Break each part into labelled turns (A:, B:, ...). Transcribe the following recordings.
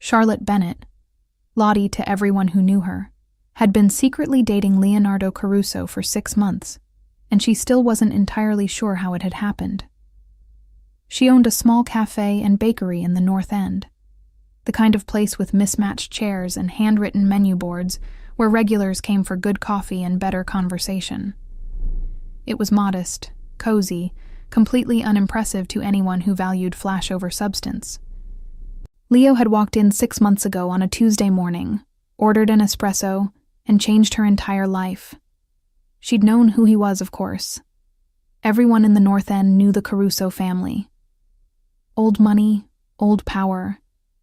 A: Charlotte Bennett, Lottie to everyone who knew her, had been secretly dating Leonardo Caruso for 6 months, and she still wasn't entirely sure how it had happened. She owned a small cafe and bakery in the North End, the kind of place with mismatched chairs and handwritten menu boards where regulars came for good coffee and better conversation. It was modest, cozy, completely unimpressive to anyone who valued flash over substance. Leo had walked in 6 months ago on a Tuesday morning, ordered an espresso, and changed her entire life. She'd known who he was, of course. Everyone in the North End knew the Caruso family. Old money, old power,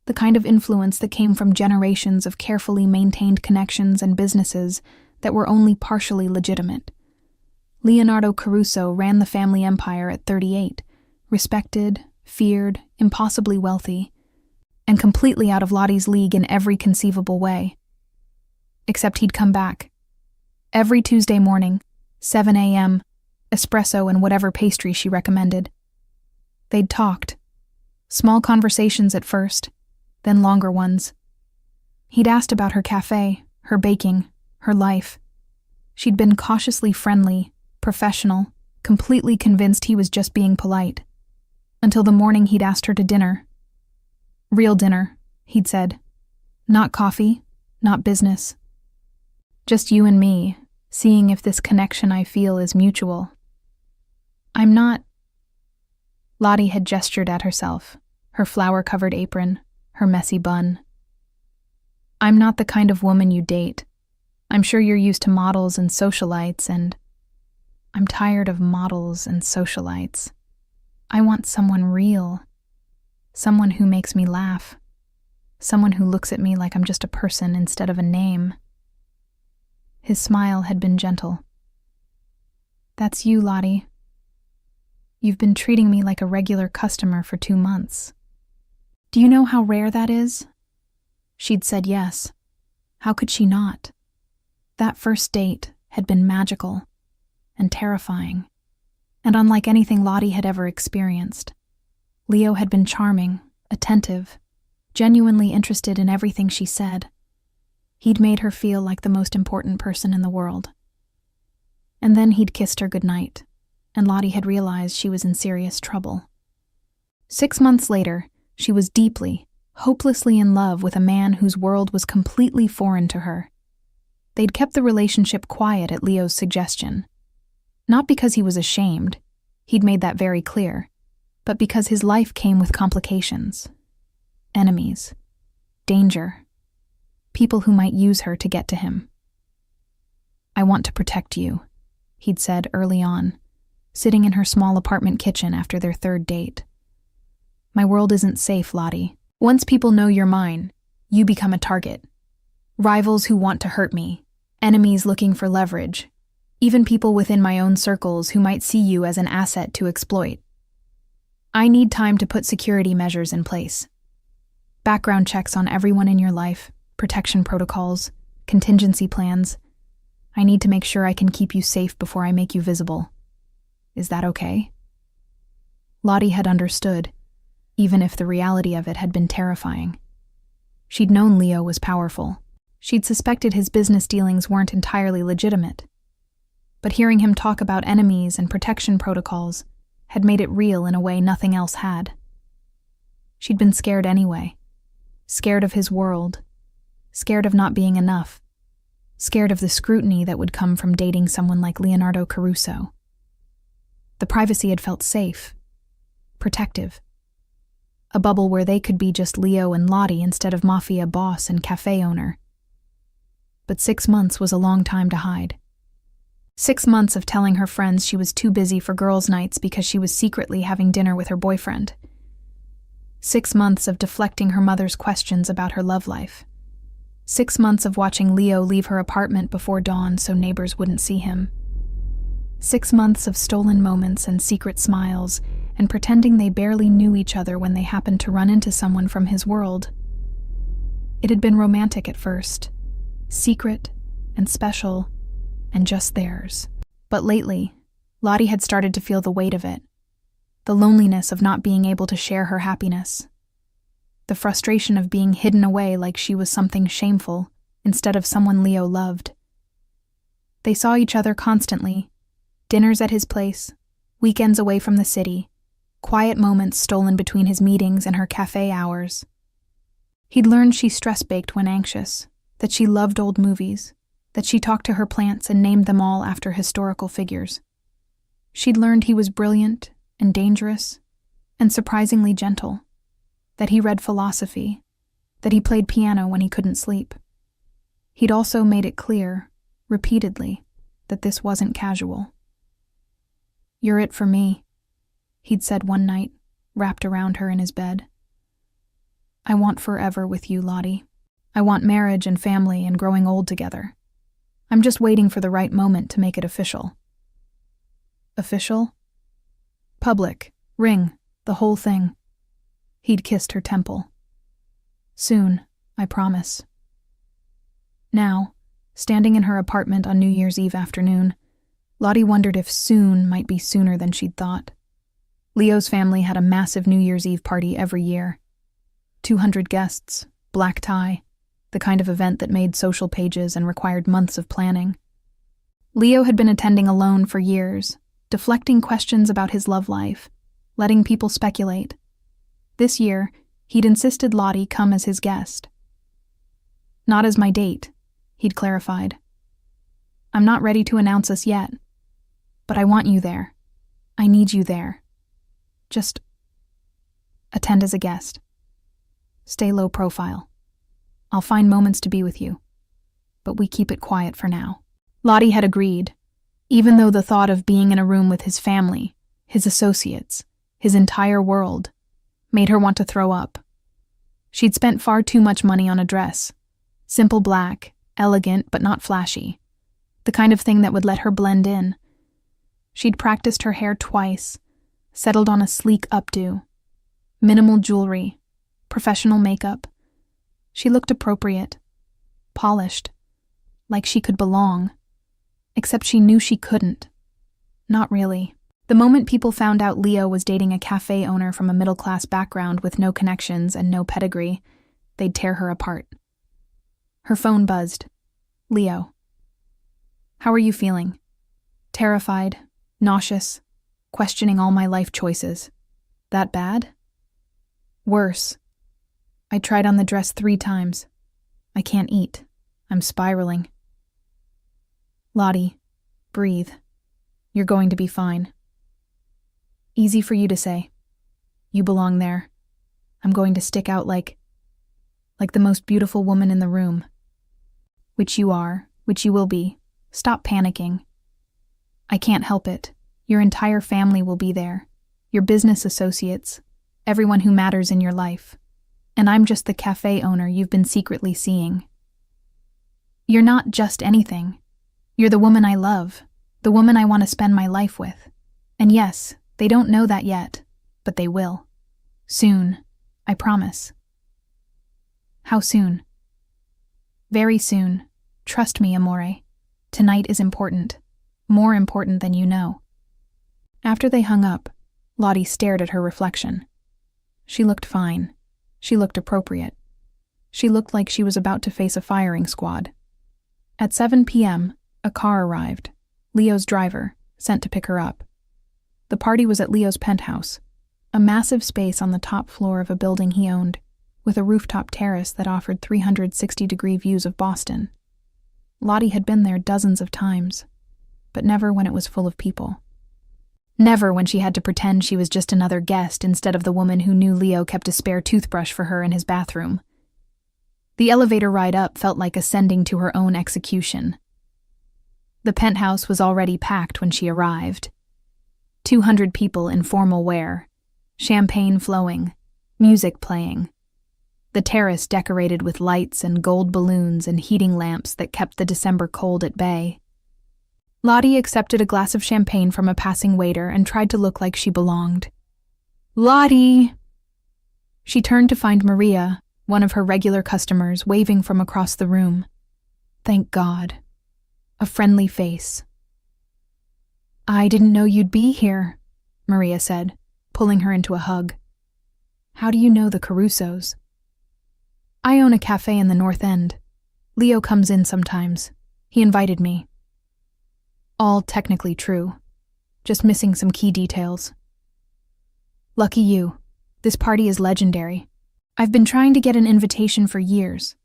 A: the kind of influence that came from generations of carefully maintained connections and businesses that were only partially legitimate. Leonardo Caruso ran the family empire at 38, respected, feared, impossibly wealthy, and completely out of Lottie's league in every conceivable way. Except he'd come back. Every Tuesday morning, 7 a.m., espresso and whatever pastry she recommended. They'd talked. Small conversations at first, then longer ones. He'd asked about her cafe, her baking, her life. She'd been cautiously friendly, professional, completely convinced he was just being polite. Until the morning he'd asked her to dinner. Real dinner, he'd said. Not coffee, not business. Just you and me, seeing if this connection I feel is mutual. I'm not... Lottie had gestured at herself, her flour-covered apron, her messy bun. I'm not the kind of woman you date. I'm sure you're used to models and socialites, and I'm tired of models and socialites. I want someone real. Someone who makes me laugh. Someone who looks at me like I'm just a person instead of a name. His smile had been gentle. That's you, Lottie. You've been treating me like a regular customer for 2 months. Do you know how rare that is? She'd said yes. How could she not? That first date had been magical and terrifying, and unlike anything Lottie had ever experienced. Leo had been charming, attentive, genuinely interested in everything she said. He'd made her feel like the most important person in the world. And then he'd kissed her goodnight, and Lottie had realized she was in serious trouble. 6 months later, she was deeply, hopelessly in love with a man whose world was completely foreign to her. They'd kept the relationship quiet at Leo's suggestion. Not because he was ashamed, he'd made that very clear, but because his life came with complications. Enemies. Danger. People who might use her to get to him. I want to protect you, he'd said early on, sitting in her small apartment kitchen after their 3rd date. My world isn't safe, Lottie. Once people know you're mine, you become a target. Rivals who want to hurt me, enemies looking for leverage, even people within my own circles who might see you as an asset to exploit. I need time to put security measures in place. Background checks on everyone in your life, protection protocols, contingency plans. I need to make sure I can keep you safe before I make you visible. Is that okay? Lottie had understood, even if the reality of it had been terrifying. She'd known Leo was powerful. She'd suspected his business dealings weren't entirely legitimate. But hearing him talk about enemies and protection protocols had made it real in a way nothing else had. She'd been scared anyway. Scared of his world. Scared of not being enough. Scared of the scrutiny that would come from dating someone like Leonardo Caruso. The privacy had felt safe. Protective. A bubble where they could be just Leo and Lottie instead of Mafia boss and cafe owner. But 6 months was a long time to hide. 6 months of telling her friends she was too busy for girls' nights because she was secretly having dinner with her boyfriend. 6 months of deflecting her mother's questions about her love life. 6 months of watching Leo leave her apartment before dawn so neighbors wouldn't see him. 6 months of stolen moments and secret smiles, and pretending they barely knew each other when they happened to run into someone from his world. It had been romantic at first, secret and special, and just theirs. But lately, Lottie had started to feel the weight of it, the loneliness of not being able to share her happiness. the frustration of being hidden away like she was something shameful instead of someone Leo loved. They saw each other constantly, dinners at his place, weekends away from the city, quiet moments stolen between his meetings and her cafe hours. He'd learned she stress-baked when anxious, that she loved old movies, that she talked to her plants and named them all after historical figures. She'd learned he was brilliant and dangerous and surprisingly gentle, that he read philosophy, that he played piano when he couldn't sleep. He'd also made it clear, repeatedly, that this wasn't casual. "You're it for me," he'd said one night, wrapped around her in his bed. "I want forever with you, Lottie. I want marriage and family and growing old together. I'm just waiting for the right moment to make it official." Official? Public, ring, the whole thing. He'd kissed her temple. "Soon, I promise." Now, standing in her apartment on New Year's Eve afternoon, Lottie wondered if soon might be sooner than she'd thought. Leo's family had a massive New Year's Eve party every year. 200 guests, black tie, the kind of event that made social pages and required months of planning. Leo had been attending alone for years, deflecting questions about his love life, letting people speculate. This year, he'd insisted Lottie come as his guest. "Not as my date," he'd clarified. "I'm not ready to announce us yet, but I want you there. I need you there. Just attend as a guest. Stay low profile. I'll find moments to be with you, but we keep it quiet for now." Lottie had agreed, even though the thought of being in a room with his family, his associates, his entire world, made her want to throw up. She'd spent far too much money on a dress. Simple black, elegant but not flashy. The kind of thing that would let her blend in. She'd practiced her hair twice, settled on a sleek updo. Minimal jewelry, professional makeup. She looked appropriate, polished, like she could belong. Except she knew she couldn't. Not really. The moment people found out Leo was dating a cafe owner from a middle-class background with no connections and no pedigree, they'd tear her apart. Her phone buzzed. "Leo. How are you feeling?" "Terrified, nauseous, questioning all my life choices." "That bad?" "Worse. I tried on the dress 3 times. I can't eat. I'm spiraling." "Lottie, breathe. You're going to be fine." "Easy for you to say. You belong there. I'm going to stick out like the most beautiful woman in the room." "Which you are, which you will be. Stop panicking." "I can't help it. Your entire family will be there. Your business associates, everyone who matters in your life. And I'm just the cafe owner you've been secretly seeing." "You're not just anything. You're the woman I love, the woman I want to spend my life with. And yes, they don't know that yet, but they will. Soon, I promise." "How soon?" "Very soon. Trust me, amore. Tonight is important. More important than you know." After they hung up, Lottie stared at her reflection. She looked fine. She looked appropriate. She looked like she was about to face a firing squad. At 7 p.m., a car arrived, Leo's driver, sent to pick her up. The party was at Leo's penthouse, a massive space on the top floor of a building he owned, with a rooftop terrace that offered 360-degree views of Boston. Lottie had been there dozens of times, but never when it was full of people. Never when she had to pretend she was just another guest instead of the woman who knew Leo kept a spare toothbrush for her in his bathroom. The elevator ride up felt like ascending to her own execution. The penthouse was already packed when she arrived. 200 people in formal wear, champagne flowing, music playing. The terrace decorated with lights and gold balloons and heating lamps that kept the December cold at bay. Lottie accepted a glass of champagne from a passing waiter and tried to look like she belonged. "Lottie!" She turned to find Maria, one of her regular customers, waving from across the room. Thank God. A friendly face. "I didn't know you'd be here," Maria said, pulling her into a hug. "How do you know the Carusos?" I own a cafe in the North End. Leo comes in sometimes. He invited me. All technically true, just missing some key details. Lucky you. This party is legendary. I've been trying to get an invitation for years.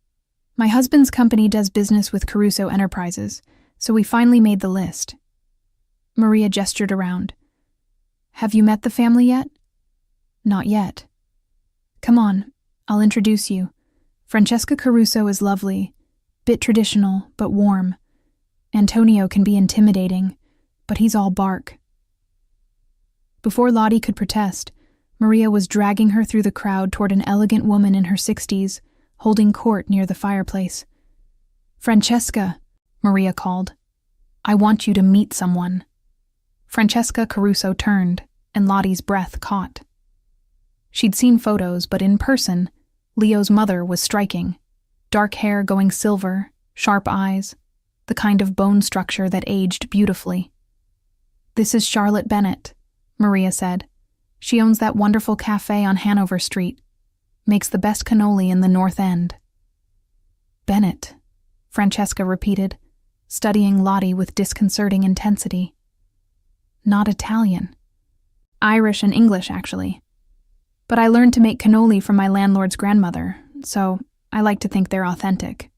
A: My husband's company does business with Caruso Enterprises, so we finally made the list. Maria gestured around. Have you met the family yet? Not yet. Come on, I'll introduce you. Francesca Caruso is lovely, bit traditional, but warm. Antonio can be intimidating, but he's all bark. Before Lottie could protest, Maria was dragging her through the crowd toward an elegant woman in her 60s, holding court near the fireplace. Francesca, Maria called. I want you to meet someone. Francesca Caruso turned, and Lottie's breath caught. She'd seen photos, but in person, Leo's mother was striking. Dark hair going silver, sharp eyes, the kind of bone structure that aged beautifully. This is Charlotte Bennett, Maria said. She owns that wonderful cafe on Hanover Street. Makes the best cannoli in the North End. Bennett, Francesca repeated, studying Lottie with disconcerting intensity. Not Italian. Irish and English, actually. But I learned to make cannoli from my landlord's grandmother, so I like to think they're authentic.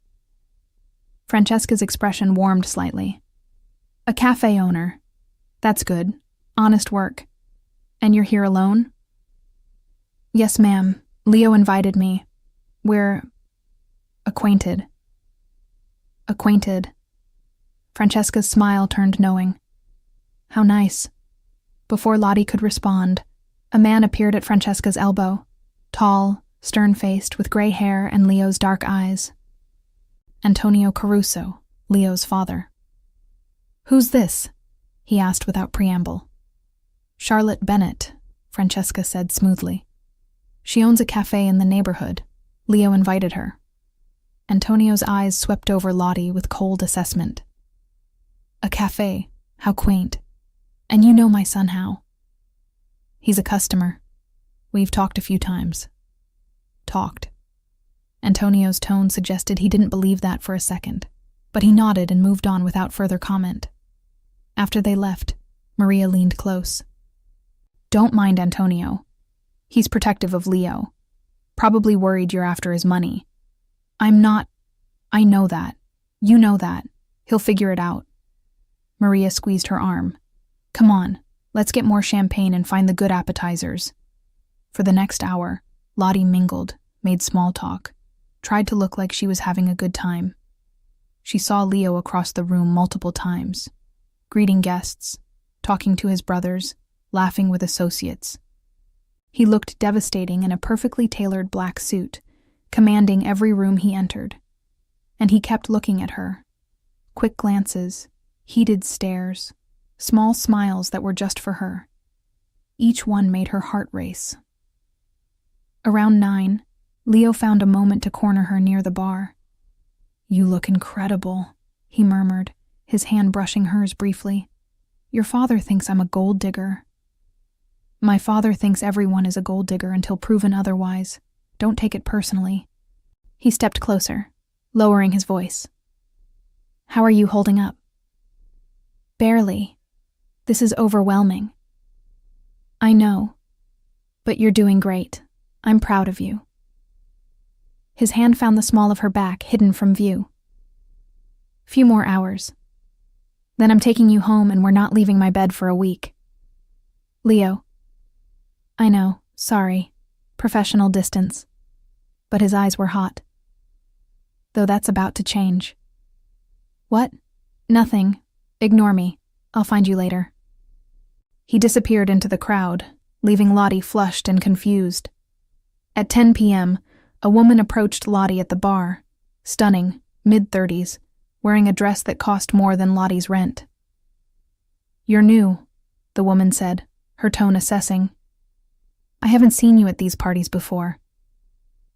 A: Francesca's expression warmed slightly. A cafe owner. That's good. Honest work. And you're here alone? Yes, ma'am. Leo invited me. We're acquainted. Acquainted. Francesca's smile turned knowing. How nice. Before Lottie could respond, a man appeared at Francesca's elbow, tall, stern-faced, with gray hair and Leo's dark eyes. Antonio Caruso, Leo's father. Who's this? He asked without preamble. Charlotte Bennett, Francesca said smoothly. She owns a cafe in the neighborhood. Leo invited her. Antonio's eyes swept over Lottie with cold assessment. A cafe, how quaint. And you know my son how? He's a customer. We've talked a few times. Talked. Antonio's tone suggested he didn't believe that for a second, but he nodded and moved on without further comment. After they left, Maria leaned close. Don't mind Antonio. He's protective of Leo. Probably worried you're after his money. I'm not. I know that. You know that. He'll figure it out. Maria squeezed her arm. Come on, let's get more champagne and find the good appetizers. For the next hour, Lottie mingled, made small talk, tried to look like she was having a good time. She saw Leo across the room multiple times, greeting guests, talking to his brothers, laughing with associates. He looked devastating in a perfectly tailored black suit, commanding every room he entered. And he kept looking at her. Quick glances, heated stares, small smiles that were just for her. Each one made her heart race. Around 9, Leo found a moment to corner her near the bar. You look incredible, he murmured, his hand brushing hers briefly. Your father thinks I'm a gold digger. My father thinks everyone is a gold digger until proven otherwise. Don't take it personally. He stepped closer, lowering his voice. How are you holding up? Barely. This is overwhelming. I know. But you're doing great. I'm proud of you. His hand found the small of her back, hidden from view. Few more hours. Then I'm taking you home and we're not leaving my bed for a week. Leo. I know, sorry. Professional distance. But his eyes were hot. Though that's about to change. What? Nothing. Ignore me. I'll find you later. He disappeared into the crowd, leaving Lottie flushed and confused. At 10 p.m., a woman approached Lottie at the bar, stunning, mid-30s, wearing a dress that cost more than Lottie's rent. You're new, the woman said, her tone assessing. I haven't seen you at these parties before.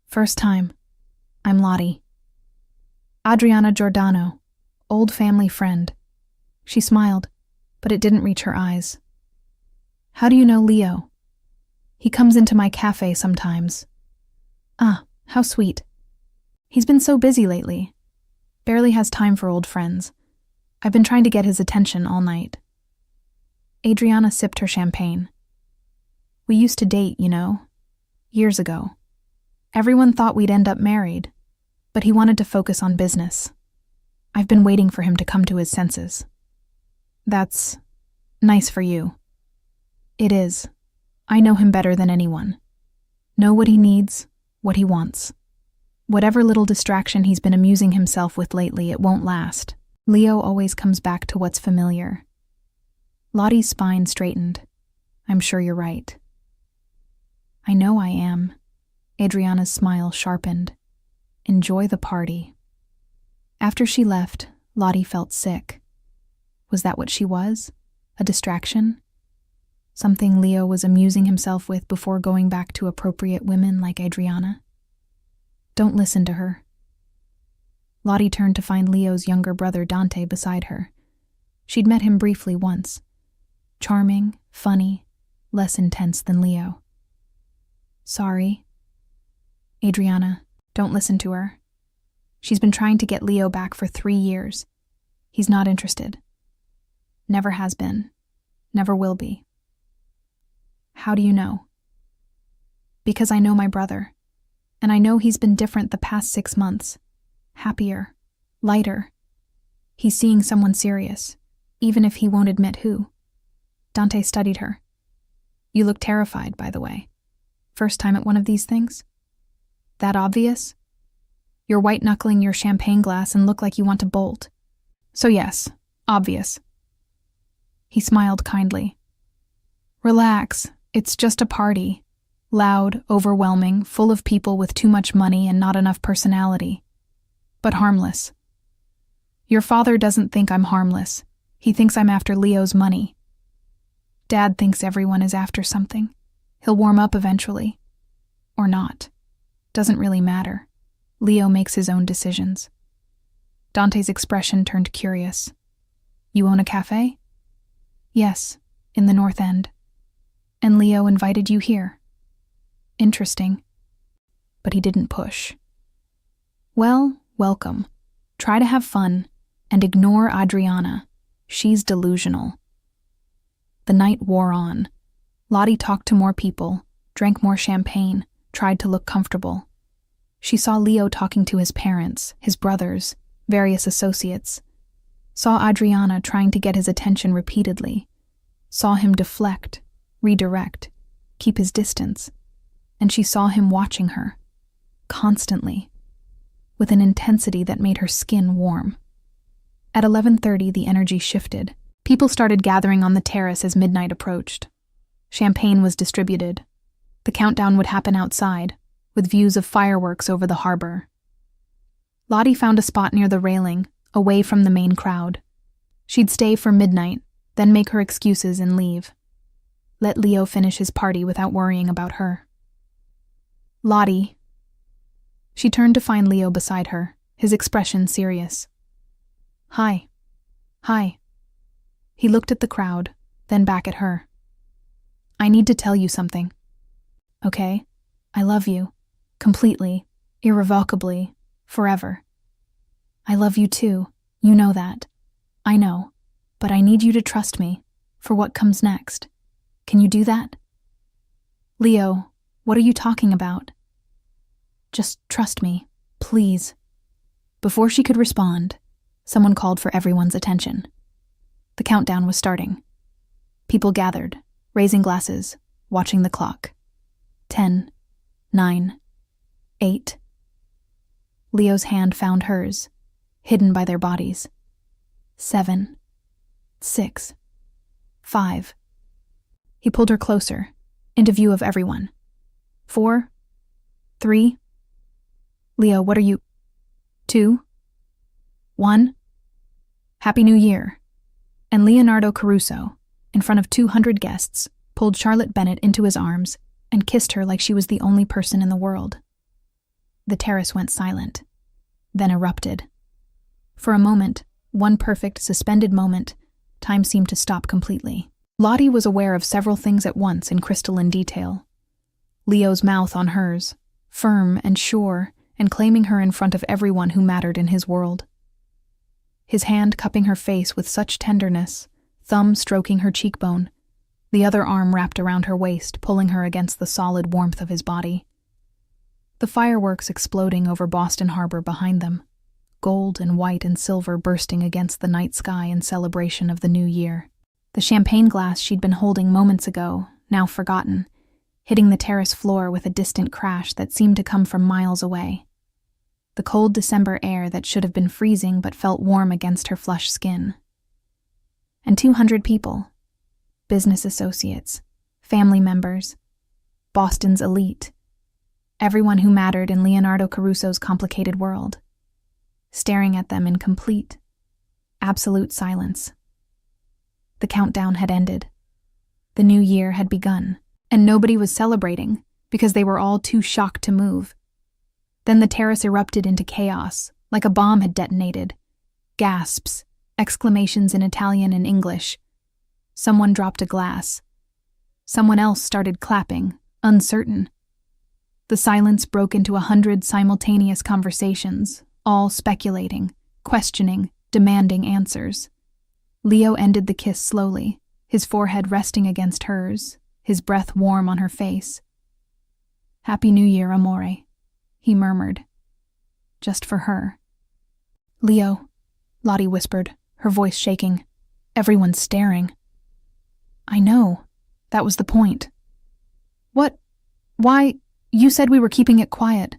A: First time. I'm Lottie. Adriana Giordano, old family friend. She smiled, but it didn't reach her eyes. How do you know Leo? He comes into my cafe sometimes. Ah, how sweet. He's been so busy lately. Barely has time for old friends. I've been trying to get his attention all night. Adriana sipped her champagne. We used to date, years ago. Everyone thought we'd end up married, but he wanted to focus on business. I've been waiting for him to come to his senses. That's nice for you. It is. I know him better than anyone. Know what he needs, what he wants. Whatever little distraction he's been amusing himself with lately, it won't last. Leo always comes back to what's familiar. Lottie's spine straightened. I'm sure you're right. I know I am. Adriana's smile sharpened. Enjoy the party. After she left, Lottie felt sick. Was that what she was? A distraction? Something Leo was amusing himself with before going back to appropriate women like Adriana? Don't listen to her. Lottie turned to find Leo's younger brother Dante beside her. She'd met him briefly once. Charming, funny, less intense than Leo. Sorry. Adriana, don't listen to her. She's been trying to get Leo back for 3 years. He's not interested. Never has been. Never will be. How do you know? Because I know my brother. And I know he's been different the past 6 months. Happier. Lighter. He's seeing someone serious, even if he won't admit who. Dante studied her. You look terrified, by the way. First time at one of these things? That obvious? You're white-knuckling your champagne glass and look like you want to bolt. So yes, obvious. He smiled kindly. Relax, it's just a party. Loud, overwhelming, full of people with too much money and not enough personality. But harmless. Your father doesn't think I'm harmless. He thinks I'm after Leo's money. Dad thinks everyone is after something. He'll warm up eventually. Or not. Doesn't really matter. Leo makes his own decisions. Dante's expression turned curious. You own a cafe? Yes, in the North End. And Leo invited you here. Interesting. But he didn't push. Well, welcome. Try to have fun, and ignore Adriana. She's delusional. The night wore on. Lottie talked to more people, drank more champagne, tried to look comfortable. She saw Leo talking to his parents, his brothers, various associates. Saw Adriana trying to get his attention repeatedly. Saw him deflect, redirect, keep his distance. And she saw him watching her, constantly, with an intensity that made her skin warm. At 11:30, the energy shifted. People started gathering on the terrace as midnight approached. Champagne was distributed. The countdown would happen outside, with views of fireworks over the harbor. Lottie found a spot near the railing, away from the main crowd. She'd stay for midnight, then make her excuses and leave. Let Leo finish his party without worrying about her. Lottie. She turned to find Leo beside her, his expression serious. Hi. Hi. He looked at the crowd, then back at her. I need to tell you something. Okay? I love you. Completely. Irrevocably. Forever. I love you too. You know that. I know. But I need you to trust me, for what comes next. Can you do that? Leo, what are you talking about? Just trust me, please. Before she could respond, someone called for everyone's attention. The countdown was starting. People gathered, raising glasses, watching the clock. 10, 9, 8. Leo's hand found hers, hidden by their bodies. 7, 6, 5. He pulled her closer, into view of everyone. 4, 3. Leo, what are you? 2, 1. Happy New Year. And Leonardo Caruso, in front of 200 guests, pulled Charlotte Bennett into his arms and kissed her like she was the only person in the world. The terrace went silent, then erupted. For a moment, one perfect, suspended moment, time seemed to stop completely. Lottie was aware of several things at once in crystalline detail. Leo's mouth on hers, firm and sure and claiming her in front of everyone who mattered in his world. His hand cupping her face with such tenderness, thumb stroking her cheekbone, the other arm wrapped around her waist, pulling her against the solid warmth of his body. The fireworks exploding over Boston Harbor behind them, gold and white and silver bursting against the night sky in celebration of the new year. The champagne glass she'd been holding moments ago, now forgotten, hitting the terrace floor with a distant crash that seemed to come from miles away. The cold December air that should have been freezing but felt warm against her flushed skin. And 200 people. Business associates, family members, Boston's elite, everyone who mattered in Leonardo Caruso's complicated world, staring at them in complete, absolute silence. The countdown had ended. The new year had begun, and nobody was celebrating because they were all too shocked to move. Then the terrace erupted into chaos, like a bomb had detonated. Gasps, exclamations in Italian and English. Someone dropped a glass. Someone else started clapping, uncertain. The silence broke into 100 simultaneous conversations, all speculating, questioning, demanding answers. Leo ended the kiss slowly, his forehead resting against hers, his breath warm on her face. "Happy New Year, amore," he murmured. Just for her. "Leo," Lottie whispered, her voice shaking. "Everyone's staring." "I know. That was the point." "What? Why? You said we were keeping it quiet."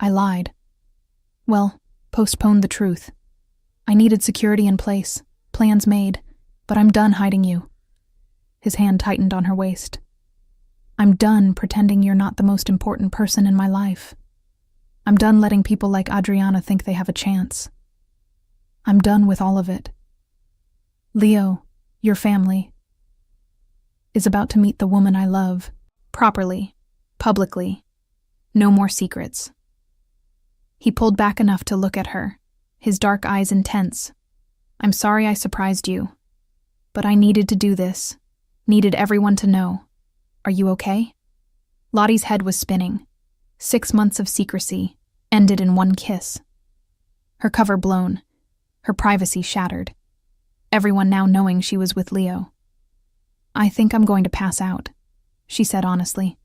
A: "I lied." "Well, postponed the truth. I needed security in place, plans made, but I'm done hiding you." His hand tightened on her waist. "I'm done pretending you're not the most important person in my life. I'm done letting people like Adriana think they have a chance. I'm done with all of it. Leo, your family, is about to meet the woman I love, properly, publicly. No more secrets." He pulled back enough to look at her, his dark eyes intense. "I'm sorry I surprised you, but I needed to do this, needed everyone to know. Are you okay?" Lottie's head was spinning. 6 months of secrecy, ended in one kiss. Her cover blown, her privacy shattered. Everyone now knowing she was with Leo. "I think I'm going to pass out," she said honestly.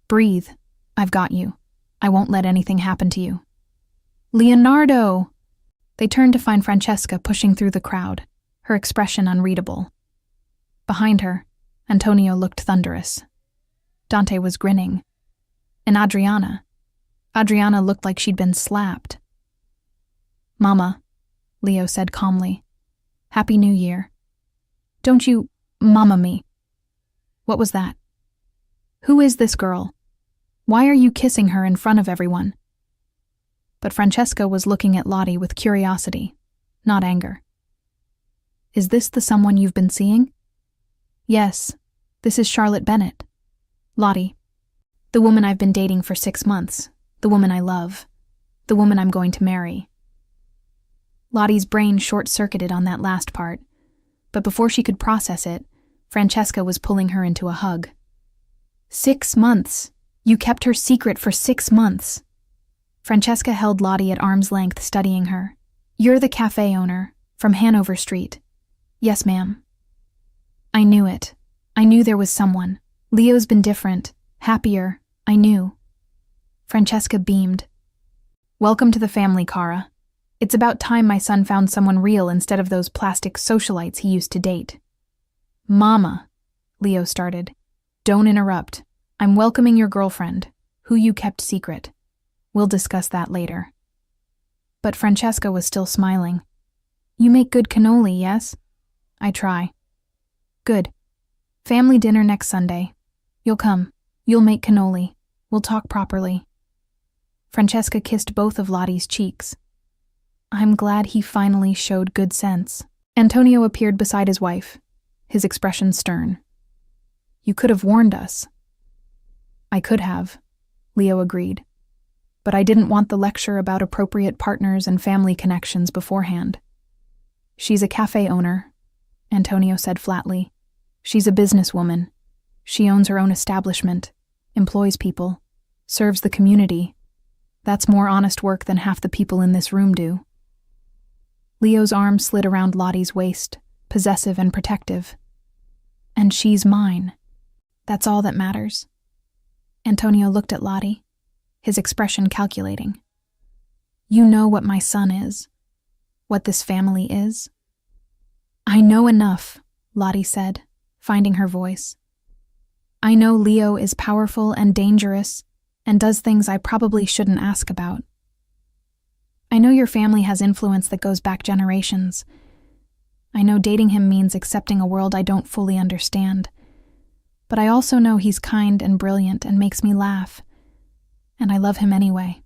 A: "Breathe. I've got you. I won't let anything happen to you." "Leonardo!" They turned to find Francesca pushing through the crowd, her expression unreadable. Behind her, Antonio looked thunderous. Dante was grinning. And Adriana looked like she'd been slapped. "Mama," Leo said calmly. "Happy New Year." "Don't you mama me." "What was that? Who is this girl? Why are you kissing her in front of everyone?" But Francesca was looking at Lottie with curiosity, not anger. "Is this the someone you've been seeing?" "Yes, this is Charlotte Bennett. Lottie, the woman I've been dating for 6 months, the woman I love, the woman I'm going to marry." Lottie's brain short-circuited on that last part, but before she could process it, Francesca was pulling her into a hug. 6 months! You kept her secret for 6 months! Francesca held Lottie at arm's length, studying her. "You're the cafe owner, from Hanover Street." "Yes, ma'am." "I knew it. I knew there was someone. Leo's been different, happier, I knew." Francesca beamed. "Welcome to the family, Cara. It's about time my son found someone real instead of those plastic socialites he used to date." "Mama," Leo started. "Don't interrupt. I'm welcoming your girlfriend, who you kept secret. We'll discuss that later." But Francesca was still smiling. "You make good cannoli, yes?" "I try." "Good. Family dinner next Sunday. You'll come. You'll make cannoli. We'll talk properly." Francesca kissed both of Lottie's cheeks. "I'm glad he finally showed good sense." Antonio appeared beside his wife, his expression stern. "You could have warned us." "I could have," Leo agreed. "But I didn't want the lecture about appropriate partners and family connections beforehand." "She's a cafe owner," Antonio said flatly. "She's a businesswoman. She owns her own establishment, employs people, serves the community. That's more honest work than half the people in this room do. Leo's arm slid around Lottie's waist, possessive and protective. And she's mine. That's all that matters. Antonio looked at Lottie, his expression calculating. You know what my son is, what this family is. I know enough, Lottie said, finding her voice. I know Leo is powerful and dangerous and does things I probably shouldn't ask about. I know your family has influence that goes back generations. I know dating him means accepting a world I don't fully understand. But I also know he's kind and brilliant and makes me laugh. And I love him anyway.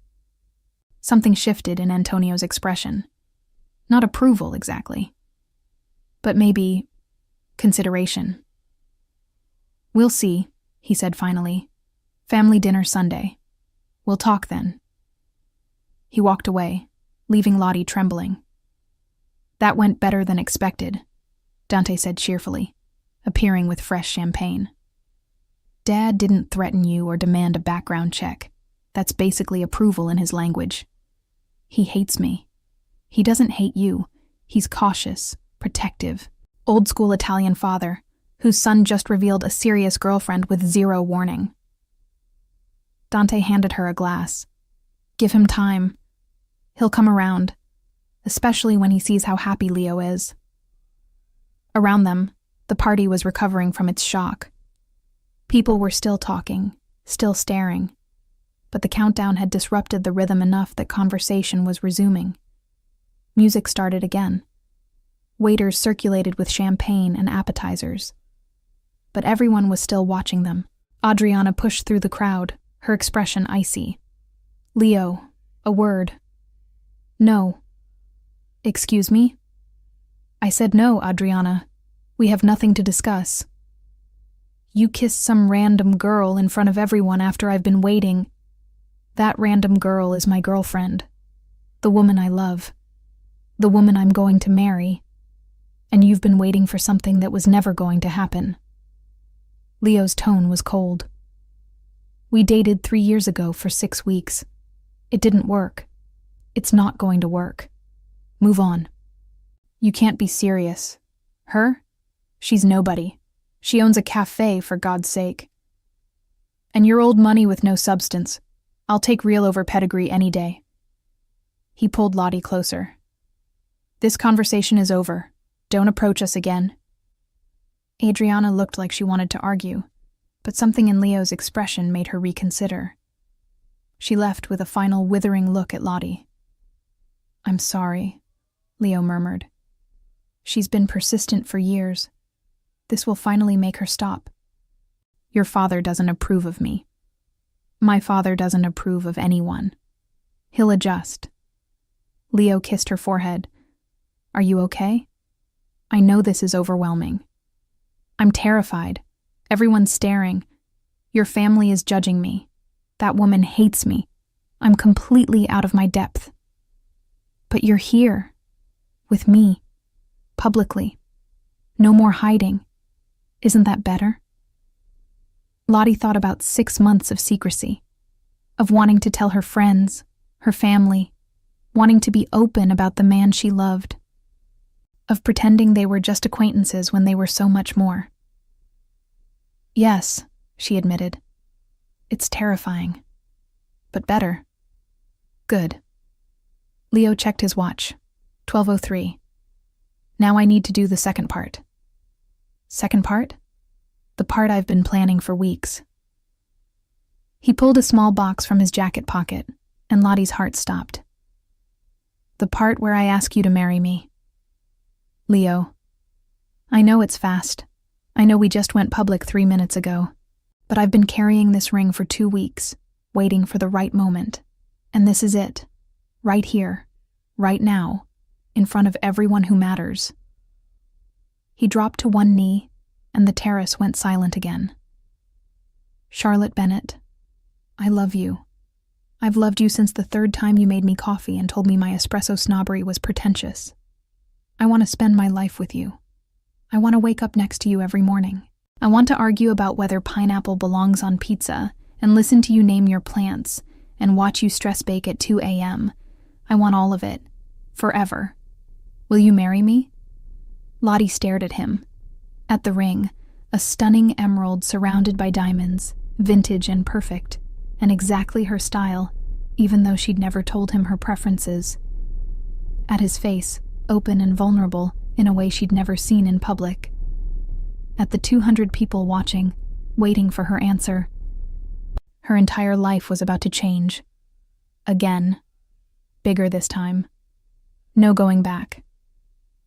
A: Something shifted in Antonio's expression. Not approval, exactly. But maybe consideration. We'll see, he said finally. Family dinner Sunday. We'll talk then. He walked away, leaving Lottie trembling. That went better than expected, Dante said cheerfully, appearing with fresh champagne. Dad didn't threaten you or demand a background check. That's basically approval in his language. He hates me. He doesn't hate you. He's cautious, protective, old-school Italian father, whose son just revealed a serious girlfriend with zero warning. Dante handed her a glass. Give him time. He'll come around, especially when he sees how happy Leo is. Around them, the party was recovering from its shock. People were still talking, still staring, but the countdown had disrupted the rhythm enough that conversation was resuming. Music started again. Waiters circulated with champagne and appetizers. But everyone was still watching them. Adriana pushed through the crowd, her expression icy. Leo, a word. No. Excuse me? I said no, Adriana. We have nothing to discuss. You kissed some random girl in front of everyone after I've been waiting. That random girl is my girlfriend. The woman I love. The woman I'm going to marry. And you've been waiting for something that was never going to happen. Leo's tone was cold. We dated 3 years ago for 6 weeks. It didn't work. It's not going to work. Move on. You can't be serious. Her? She's nobody. She owns a cafe, for God's sake. And your old money with no substance. I'll take real over pedigree any day. He pulled Lottie closer. This conversation is over. Don't approach us again. Adriana looked like she wanted to argue, but something in Leo's expression made her reconsider. She left with a final withering look at Lottie. I'm sorry, Leo murmured. She's been persistent for years. This will finally make her stop. Your father doesn't approve of me. My father doesn't approve of anyone. He'll adjust. Leo kissed her forehead. Are you okay? I know this is overwhelming. I'm terrified. Everyone's staring. Your family is judging me. That woman hates me. I'm completely out of my depth. But you're here. With me. Publicly. No more hiding. Isn't that better? Lottie thought about 6 months of secrecy. Of wanting to tell her friends, her family, wanting to be open about the man she loved. Of pretending they were just acquaintances when they were so much more. Yes, she admitted. It's terrifying. But better. Good. Leo checked his watch. 12:03. Now I need to do the second part. Second part? The part I've been planning for weeks. He pulled a small box from his jacket pocket, and Lottie's heart stopped. The part where I ask you to marry me. Leo, I know it's fast. I know we just went public 3 minutes ago. But I've been carrying this ring for 2 weeks, waiting for the right moment. And this is it. Right here. Right now. In front of everyone who matters. He dropped to one knee, and the terrace went silent again. Charlotte Bennett, I love you. I've loved you since the 3rd time you made me coffee and told me my espresso snobbery was pretentious. I want to spend my life with you. I want to wake up next to you every morning. I want to argue about whether pineapple belongs on pizza and listen to you name your plants and watch you stress bake at 2 a.m. I want all of it. Forever. Will you marry me? Lottie stared at him. At the ring, a stunning emerald surrounded by diamonds, vintage and perfect, and exactly her style, even though she'd never told him her preferences. At his face, open and vulnerable in a way she'd never seen in public. At the 200 people watching, waiting for her answer. Her entire life was about to change. Again. Bigger this time. No going back.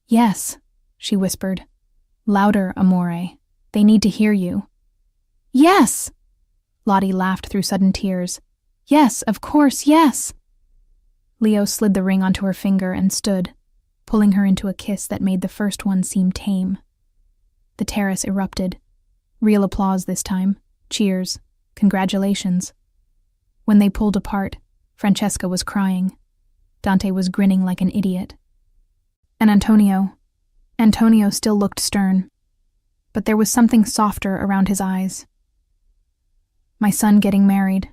A: Yes, she whispered. Louder, amore. They need to hear you. Yes! Lottie laughed through sudden tears. Yes, of course, yes! Leo slid the ring onto her finger and stood, pulling her into a kiss that made the first one seem tame. The terrace erupted. Real applause this time. Cheers. Congratulations. When they pulled apart, Francesca was crying. Dante was grinning like an idiot. And Antonio still looked stern, but there was something softer around his eyes. My son getting married,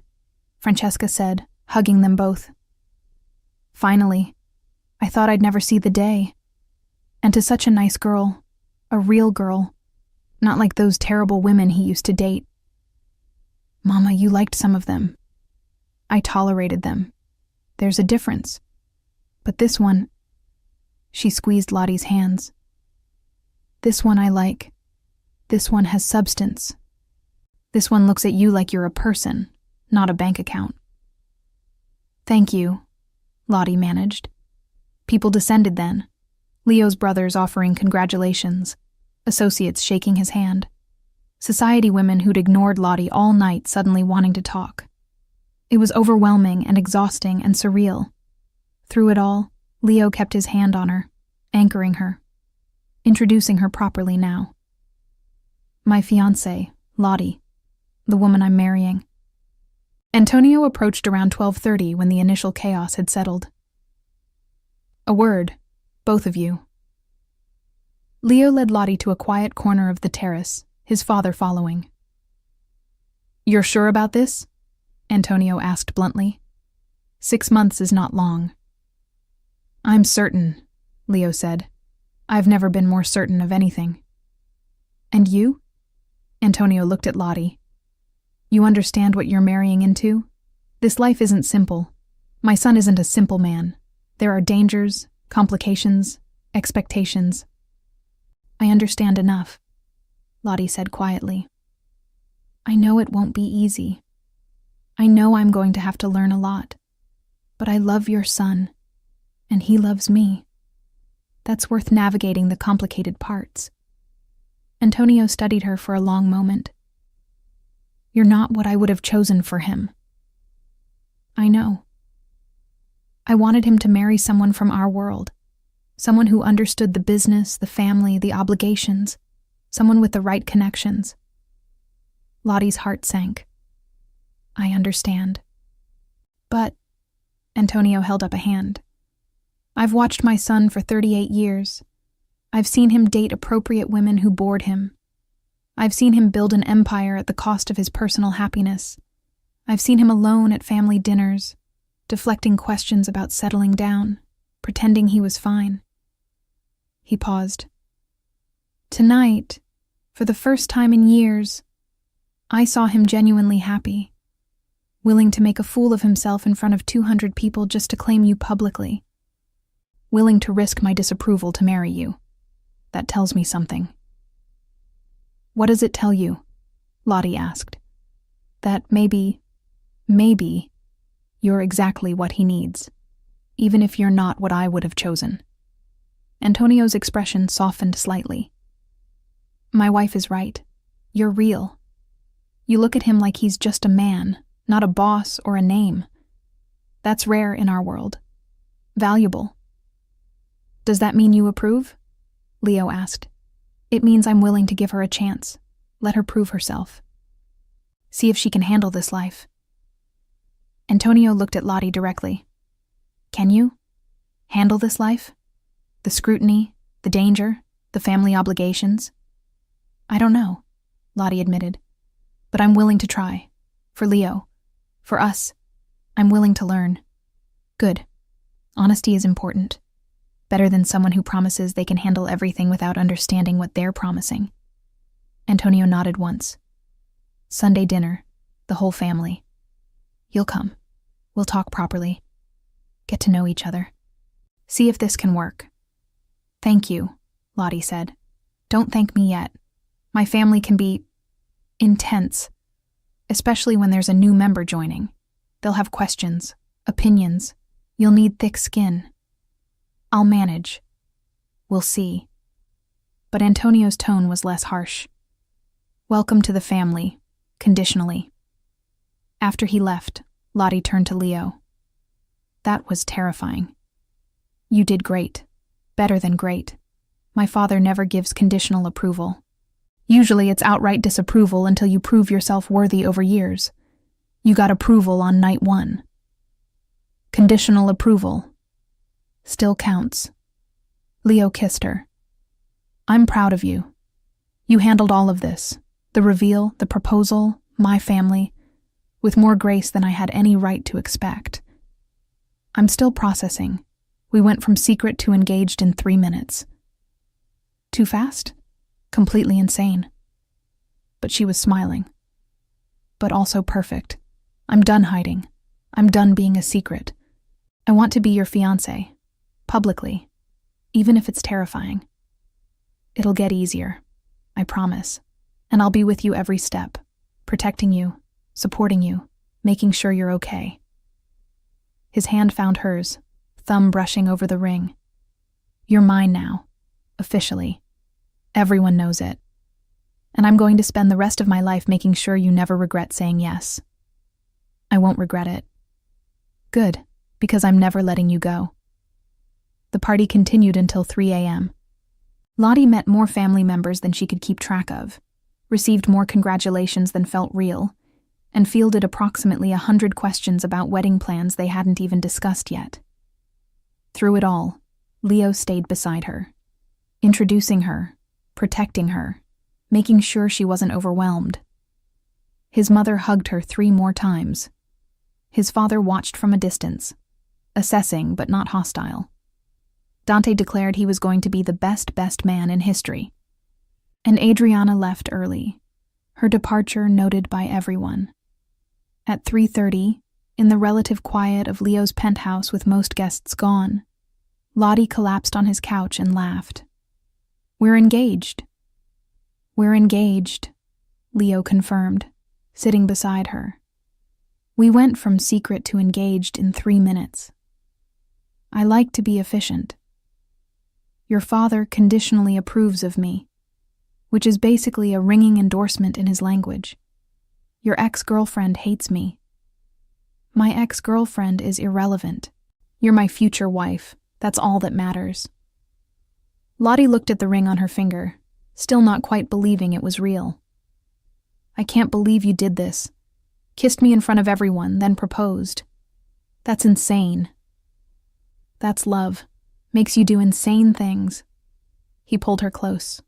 A: Francesca said, hugging them both. Finally, I thought I'd never see the day. And to such a nice girl, a real girl, not like those terrible women he used to date. Mama, you liked some of them. I tolerated them. There's a difference. But this one, she squeezed Lottie's hands. This one I like. This one has substance. This one looks at you like you're a person, not a bank account. Thank you, Lottie managed. People descended then, Leo's brothers offering congratulations, associates shaking his hand, society women who'd ignored Lottie all night suddenly wanting to talk. It was overwhelming and exhausting and surreal. Through it all, Leo kept his hand on her, anchoring her, introducing her properly now. My fiancée, Lottie, the woman I'm marrying. Antonio approached around 12:30 when the initial chaos had settled. A word, both of you. Leo led Lottie to a quiet corner of the terrace, his father following. You're sure about this? Antonio asked bluntly. 6 months is not long. I'm certain, Leo said. I've never been more certain of anything. And you? Antonio looked at Lottie. You understand what you're marrying into? This life isn't simple. My son isn't a simple man. There are dangers, complications, expectations. I understand enough, Lottie said quietly. I know it won't be easy. I know I'm going to have to learn a lot. But I love your son, and he loves me. That's worth navigating the complicated parts. Antonio studied her for a long moment. You're not what I would have chosen for him. I know. I wanted him to marry someone from our world, someone who understood the business, the family, the obligations, someone with the right connections. Lottie's heart sank. I understand. But, Antonio held up a hand. I've watched my son for 38 years. I've seen him date appropriate women who bored him. I've seen him build an empire at the cost of his personal happiness. I've seen him alone at family dinners, deflecting questions about settling down, pretending he was fine. He paused. Tonight, for the first time in years, I saw him genuinely happy, willing to make a fool of himself in front of 200 people just to claim you publicly, willing to risk my disapproval to marry you. That tells me something. What does it tell you? Lottie asked. That maybe, you're exactly what he needs, even if you're not what I would have chosen. Antonio's expression softened slightly. My wife is right. You're real. You look at him like he's just a man, not a boss or a name. That's rare in our world. Valuable. Does that mean you approve? Leo asked. It means I'm willing to give her a chance. Let her prove herself. See if she can handle this life. Antonio looked at Lottie directly. Can you handle this life? The scrutiny, the danger, the family obligations? I don't know, Lottie admitted. But I'm willing to try. For Leo. For us. I'm willing to learn. Good. Honesty is important. Better than someone who promises they can handle everything without understanding what they're promising. Antonio nodded once. Sunday dinner, the whole family. You'll come. We'll talk properly. Get to know each other. See if this can work. Thank you, Lottie said. Don't thank me yet. My family can be intense, especially when there's a new member joining. They'll have questions, opinions. You'll need thick skin. I'll manage. We'll see. But Antonio's tone was less harsh. Welcome to the family, conditionally. After he left, Lottie turned to Leo. That was terrifying. You did great. Better than great. My father never gives conditional approval. Usually it's outright disapproval until you prove yourself worthy over years. You got approval on night 1. Conditional approval. Still counts. Leo kissed her. I'm proud of you. You handled all of this. The reveal, the proposal, my family, with more grace than I had any right to expect. I'm still processing. We went from secret to engaged in 3 minutes. Too fast? Completely insane. But she was smiling. But also perfect. I'm done hiding. I'm done being a secret. I want to be your fiancé. Publicly. Even if it's terrifying. It'll get easier. I promise. And I'll be with you every step. Protecting you. Supporting you. Making sure you're okay. His hand found hers, thumb brushing over the ring. You're mine now. Officially. Everyone knows it. And I'm going to spend the rest of my life making sure you never regret saying yes. I won't regret it. Good, because I'm never letting you go. The party continued until 3 a.m. Lottie met more family members than she could keep track of, received more congratulations than felt real, and fielded approximately 100 questions about wedding plans they hadn't even discussed yet. Through it all, Leo stayed beside her, introducing her, protecting her, making sure she wasn't overwhelmed. His mother hugged her 3 more times. His father watched from a distance, assessing but not hostile. Dante declared he was going to be the best man in history. And Adriana left early, her departure noted by everyone. At 3:30, in the relative quiet of Leo's penthouse with most guests gone, Lottie collapsed on his couch and laughed. We're engaged. We're engaged, Leo confirmed, sitting beside her. We went from secret to engaged in 3 minutes. I like to be efficient. Your father conditionally approves of me, which is basically a ringing endorsement in his language. Your ex-girlfriend hates me. My ex-girlfriend is irrelevant. You're my future wife. That's all that matters. Lottie looked at the ring on her finger, still not quite believing it was real. I can't believe you did this. Kissed me in front of everyone, then proposed. That's insane. That's love. Makes you do insane things. He pulled her close.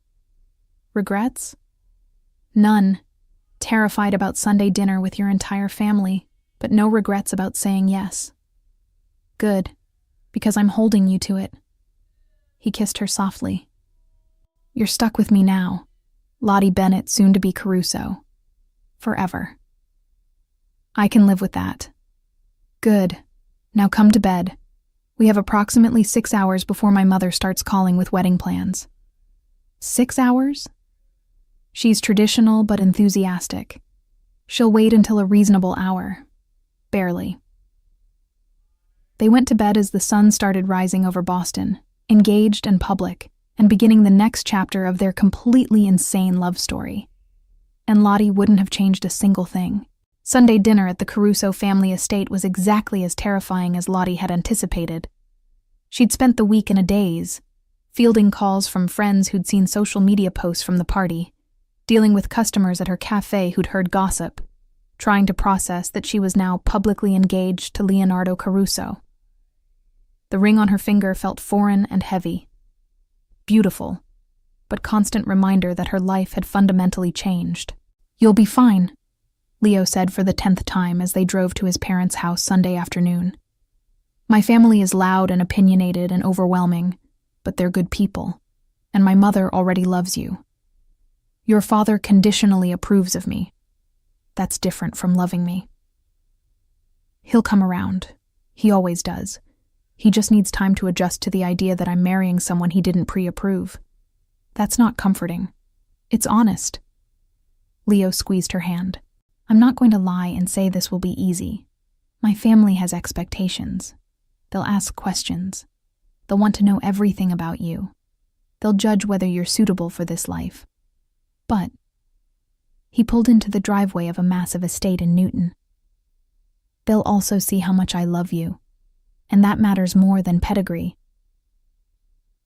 A: Regrets? None. Terrified about Sunday dinner with your entire family, but no regrets about saying yes. Good, because I'm holding you to it. He kissed her softly. You're stuck with me now, Lottie Bennett, soon to be Caruso. Forever. I can live with that. Good. Now come to bed. We have approximately 6 hours before my mother starts calling with wedding plans. 6 hours? She's traditional but enthusiastic. She'll wait until a reasonable hour. Barely. They went to bed as the sun started rising over Boston, engaged and public, and beginning the next chapter of their completely insane love story. And Lottie wouldn't have changed a single thing. Sunday dinner at the Caruso family estate was exactly as terrifying as Lottie had anticipated. She'd spent the week in a daze, fielding calls from friends who'd seen social media posts from the party, dealing with customers at her cafe who'd heard gossip, trying to process that she was now publicly engaged to Leonardo Caruso. The ring on her finger felt foreign and heavy. Beautiful, but constant reminder that her life had fundamentally changed. You'll be fine, Leo said for the 10th time as they drove to his parents' house Sunday afternoon. My family is loud and opinionated and overwhelming, but they're good people, and my mother already loves you. Your father conditionally approves of me. That's different from loving me. He'll come around. He always does. He just needs time to adjust to the idea that I'm marrying someone he didn't pre-approve. That's not comforting. It's honest. Leo squeezed her hand. I'm not going to lie and say this will be easy. My family has expectations. They'll ask questions. They'll want to know everything about you. They'll judge whether you're suitable for this life. But he pulled into the driveway of a massive estate in Newton. They'll also see how much I love you, and that matters more than pedigree.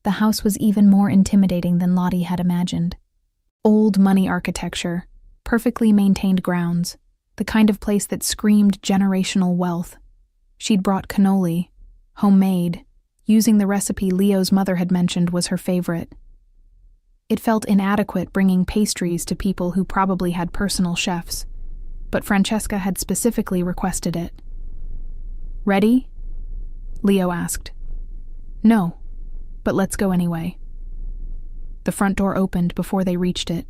A: The house was even more intimidating than Lottie had imagined. Old money architecture, perfectly maintained grounds, the kind of place that screamed generational wealth. She'd brought cannoli, homemade, using the recipe Leo's mother had mentioned was her favorite. It felt inadequate bringing pastries to people who probably had personal chefs, but Francesca had specifically requested it. Ready? Leo asked. No, but let's go anyway. The front door opened before they reached it.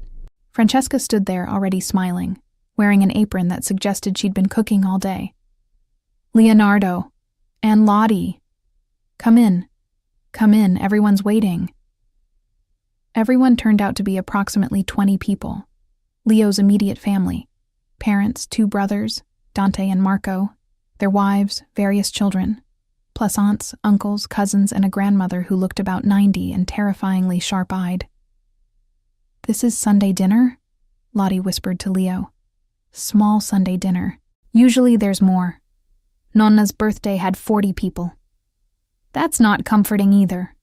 A: Francesca stood there already smiling, wearing an apron that suggested she'd been cooking all day. Leonardo and Lottie. Come in, everyone's waiting. Everyone turned out to be approximately 20 people. Leo's immediate family, parents, 2 brothers, Dante and Marco, their wives, various children, plus aunts, uncles, cousins, and a grandmother who looked about 90 and terrifyingly sharp-eyed. This is Sunday dinner? Lottie whispered to Leo. Small Sunday dinner. Usually there's more. Nonna's birthday had 40 people. That's not comforting either.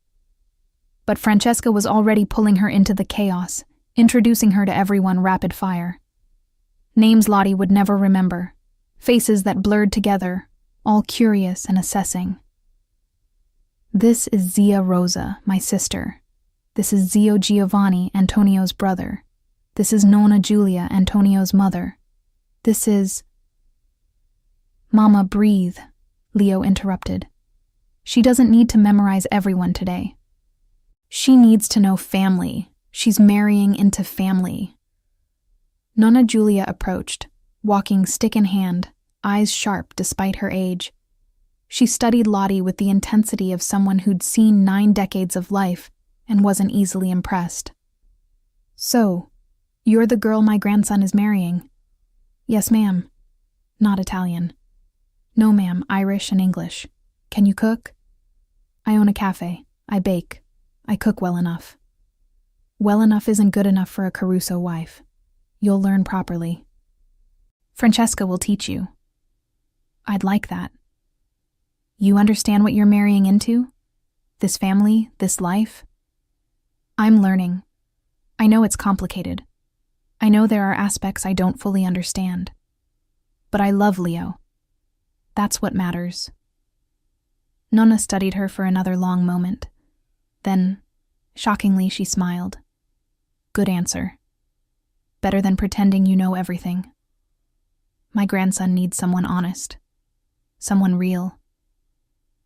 A: But Francesca was already pulling her into the chaos, introducing her to everyone rapid fire. Names Lottie would never remember, faces that blurred together, all curious and assessing. This is Zia Rosa, my sister. This is Zio Giovanni, Antonio's brother. This is Nonna Giulia, Antonio's mother. This is... Mama, breathe, Leo interrupted. She doesn't need to memorize everyone today. She needs to know family. She's marrying into family. Nonna Giulia approached, walking stick in hand, eyes sharp despite her age. She studied Lottie with the intensity of someone who'd seen 9 decades of life and wasn't easily impressed. So, you're the girl my grandson is marrying? Yes, ma'am. Not Italian. No, ma'am, Irish and English. Can you cook? I own a cafe. I bake. I cook well enough. Well enough isn't good enough for a Caruso wife. You'll learn properly. Francesca will teach you. I'd like that. You understand what you're marrying into? This family, this life? I'm learning. I know it's complicated. I know there are aspects I don't fully understand. But I love Leo. That's what matters. Nonna studied her for another long moment. Then, shockingly, she smiled. Good answer. Better than pretending you know everything. My grandson needs someone honest. Someone real.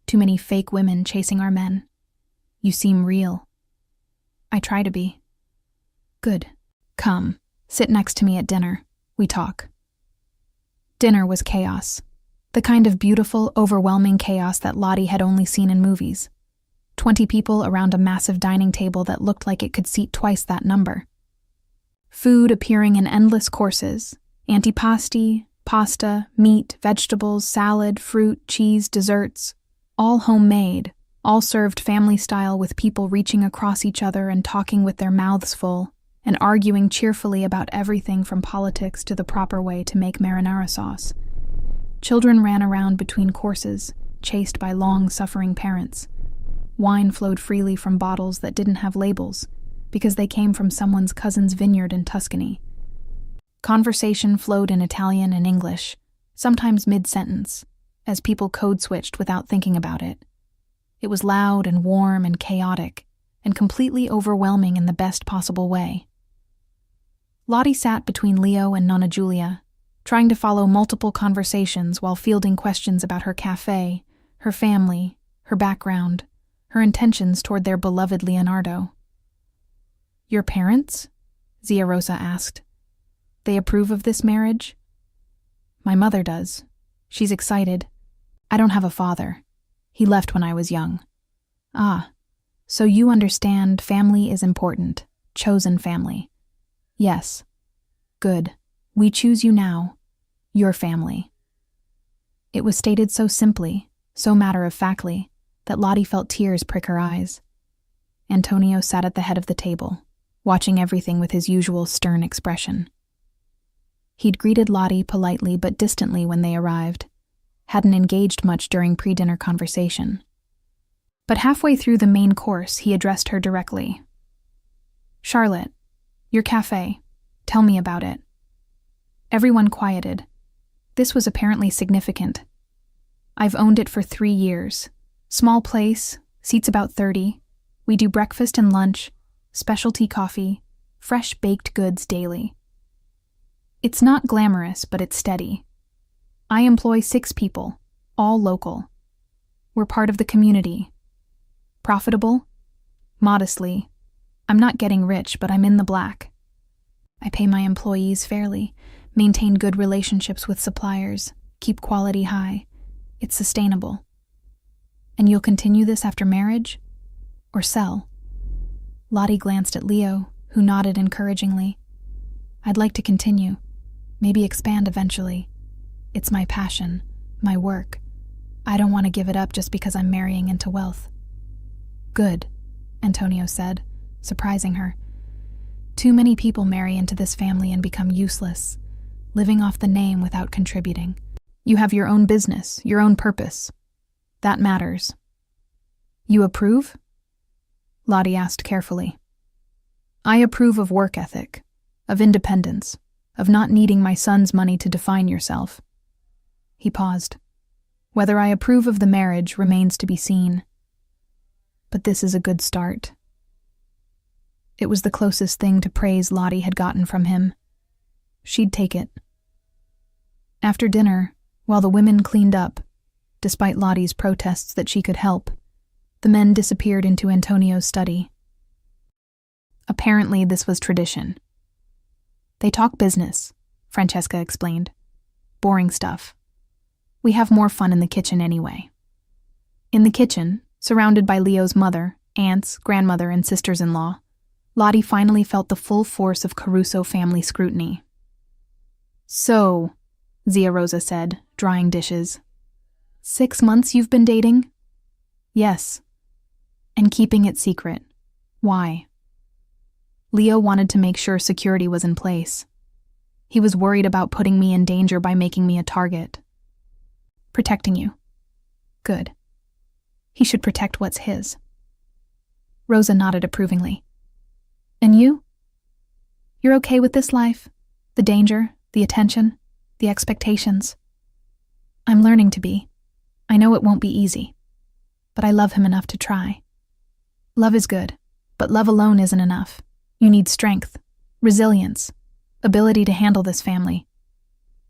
A: Too many fake women chasing our men. You seem real. I try to be. Good. Come, sit next to me at dinner. We talk. Dinner was chaos. The kind of beautiful, overwhelming chaos that Lottie had only seen in movies. 20 people around a massive dining table that looked like it could seat twice that number. Food appearing in endless courses, antipasti, pasta, meat, vegetables, salad, fruit, cheese, desserts, all homemade, all served family style with people reaching across each other and talking with their mouths full, and arguing cheerfully about everything from politics to the proper way to make marinara sauce. Children ran around between courses, chased by long-suffering parents. Wine flowed freely from bottles that didn't have labels, because they came from someone's cousin's vineyard in Tuscany. Conversation flowed in Italian and English, sometimes mid-sentence, as people code-switched without thinking about it. It was loud and warm and chaotic, and completely overwhelming in the best possible way. Lottie sat between Leo and Nonna Giulia, trying to follow multiple conversations while fielding questions about her cafe, her family, her background, her intentions toward their beloved Leonardo. "Your parents?" Zia Rosa asked. "They approve of this marriage?" "My mother does. She's excited. I don't have a father. He left when I was young." "Ah, so you understand family is important. Chosen family." "Yes." "Good. We choose you now. Your family." It was stated so simply, so matter-of-factly, that Lottie felt tears prick her eyes. Antonio sat at the head of the table, watching everything with his usual stern expression. He'd greeted Lottie politely but distantly when they arrived, hadn't engaged much during pre-dinner conversation. But halfway through the main course, he addressed her directly. "Charlotte, your cafe. Tell me about it." Everyone quieted. This was apparently significant. "I've owned it for 3 years. Small place, seats about 30. We do breakfast and lunch, specialty coffee, fresh baked goods daily. It's not glamorous, but it's steady. I employ 6 people, all local. We're part of the community. Profitable? Modestly. I'm not getting rich, but I'm in the black. I pay my employees fairly, maintain good relationships with suppliers, keep quality high. It's sustainable. And you'll continue this after marriage? Or sell?" Lottie glanced at Leo, who nodded encouragingly. "I'd like to continue. Maybe expand eventually. It's my passion, my work. I don't want to give it up just because I'm marrying into wealth." "Good," Antonio said, surprising her. "Too many people marry into this family and become useless, living off the name without contributing. You have your own business, your own purpose. That matters." "You approve?" Lottie asked carefully. "I approve of work ethic, of independence, of not needing my son's money to define yourself." He paused. "Whether I approve of the marriage remains to be seen. But this is a good start." It was the closest thing to praise Lottie had gotten from him. She'd take it. After dinner, while the women cleaned up, despite Lottie's protests that she could help, the men disappeared into Antonio's study. Apparently, this was tradition. "They talk business," Francesca explained. "Boring stuff. We have more fun in the kitchen anyway." In the kitchen, surrounded by Leo's mother, aunts, grandmother, and sisters-in-law, Lottie finally felt the full force of Caruso family scrutiny. "So," Zia Rosa said, drying dishes, 6 months you've been dating?" "Yes." "And keeping it secret. Why?" Leo wanted to make sure security was in place. He was worried about putting me in danger by making me a target. "Protecting you. Good. He should protect what's his." Rosa nodded approvingly. "And you? You're okay with this life? The danger, the attention, the expectations?" "I'm learning to be. I know it won't be easy. But I love him enough to try. Love is good, but love alone isn't enough. You need strength, resilience, ability to handle this family."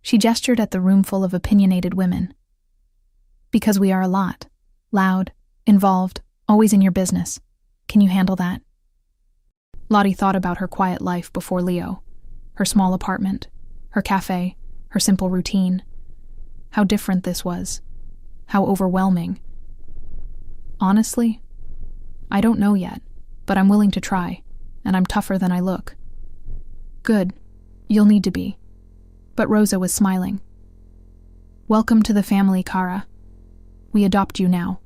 A: She gestured at the room full of opinionated women. "Because we are a lot. Loud, involved, always in your business. Can you handle that?" Lottie thought about her quiet life before Leo, her small apartment, her cafe, her simple routine. How different this was. How overwhelming. "Honestly, I don't know yet, but I'm willing to try, and I'm tougher than I look." "Good. You'll need to be." But Rosa was smiling. "Welcome to the family, Cara. We adopt you now.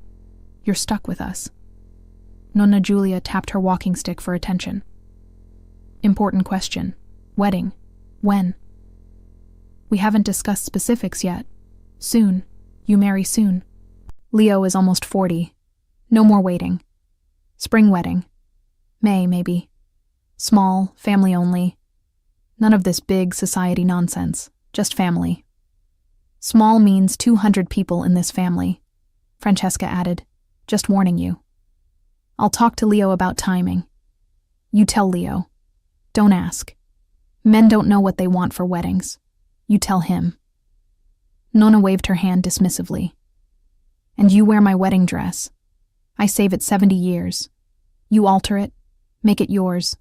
A: You're stuck with us." Nonna Giulia tapped her walking stick for attention. "Important question. Wedding. When?" "We haven't discussed specifics yet. Soon. You marry soon. Leo is almost 40. No more waiting. Spring wedding. May, maybe. Small, family only. None of this big society nonsense. Just family." "Small means 200 people in this family," Francesca added, "just warning you. I'll talk to Leo about timing. You tell Leo. Don't ask. Men don't know what they want for weddings. You tell him. Nonna waved her hand dismissively. And you wear my wedding dress. I save it 70 years. You alter it, make it yours,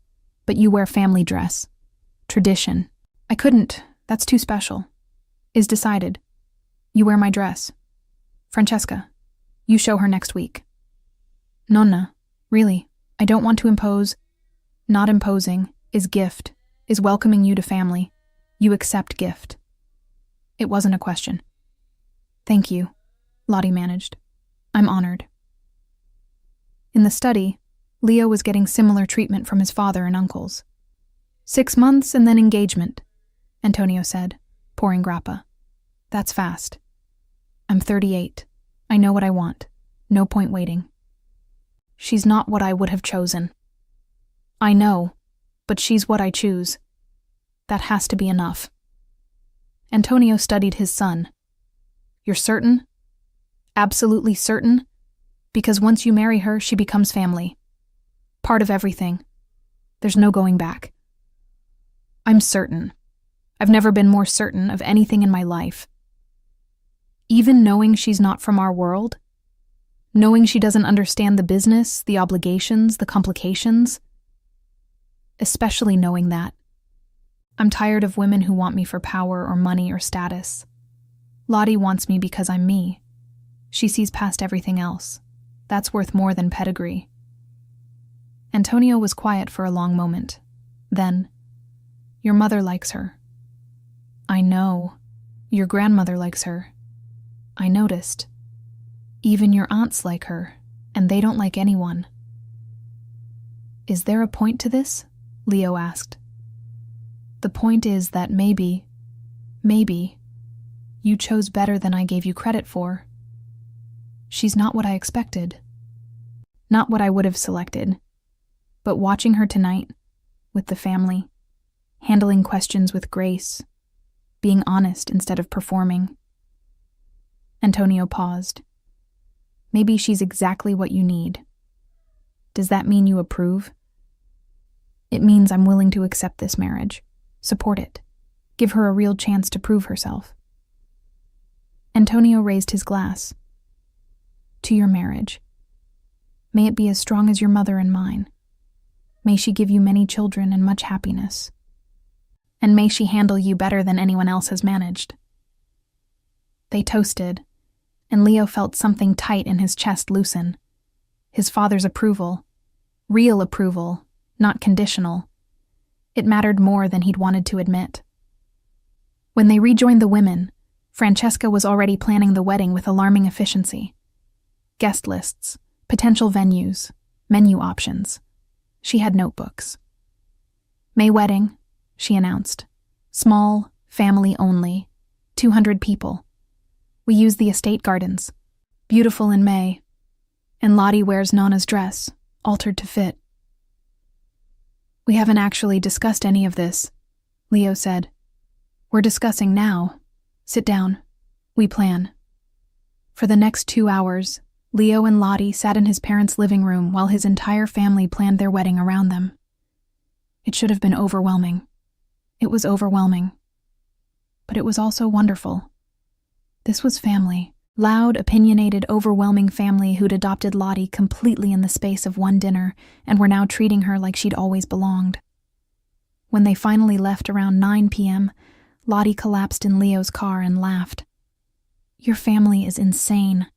A: but you wear family dress. Tradition. I couldn't, that's too special. Is decided. You wear my dress. Francesca, you show her next week. Nonna, really, I don't want to impose. Not imposing, is gift, is welcoming you to family. You accept gift. It wasn't a question. Thank you, Lottie managed. I'm honored. In the study, Leo was getting similar treatment from his father and uncles. 6 months and then engagement, Antonio said, pouring grappa. That's fast. I'm 38. I know what I want. No point waiting. She's not what I would have chosen. I know, but she's what I choose. That has to be enough. Antonio studied his son. You're certain? Absolutely certain? Because once you marry her, she becomes family. Part of everything. There's no going back. I'm certain. I've never been more certain of anything in my life. Even knowing she's not from our world? Knowing she doesn't understand the business, the obligations, the complications? Especially knowing that. I'm tired of women who want me for power or money or status. Lottie wants me because I'm me. She sees past everything else. That's worth more than pedigree. Antonio was quiet for a long moment. Then, your mother likes her. I know. Your grandmother likes her. I noticed. Even your aunts like her, and they don't like anyone. Is there a point to this? Leo asked. The point is that maybe, you chose better than I gave you credit for. She's not what I expected. Not what I would have selected. But watching her tonight, with the family, handling questions with grace, being honest instead of performing. Antonio paused. Maybe she's exactly what you need. Does that mean you approve? It means I'm willing to accept this marriage, support it, give her a real chance to prove herself. Antonio raised his glass. To your marriage. May it be as strong as your mother and mine. May she give you many children and much happiness. And may she handle you better than anyone else has managed. They toasted, and Leo felt something tight in his chest loosen. His father's approval. Real approval, not conditional. It mattered more than he'd wanted to admit. When they rejoined the women, Francesca was already planning the wedding with alarming efficiency. Guest lists, potential venues, menu options. She had notebooks. May wedding, she announced. Small, family only, 200 people. We use the estate gardens. Beautiful in May. And Lottie wears Nana's dress, altered to fit. We haven't actually discussed any of this, Leo said. We're discussing now. Sit down. We plan. For the next 2 hours, Leo and Lottie sat in his parents' living room while his entire family planned their wedding around them. It should have been overwhelming. It was overwhelming. But it was also wonderful. This was family. Loud, opinionated, overwhelming family who'd adopted Lottie completely in the space of one dinner and were now treating her like she'd always belonged. When they finally left around 9 p.m., Lottie collapsed in Leo's car and laughed. Your family is insane.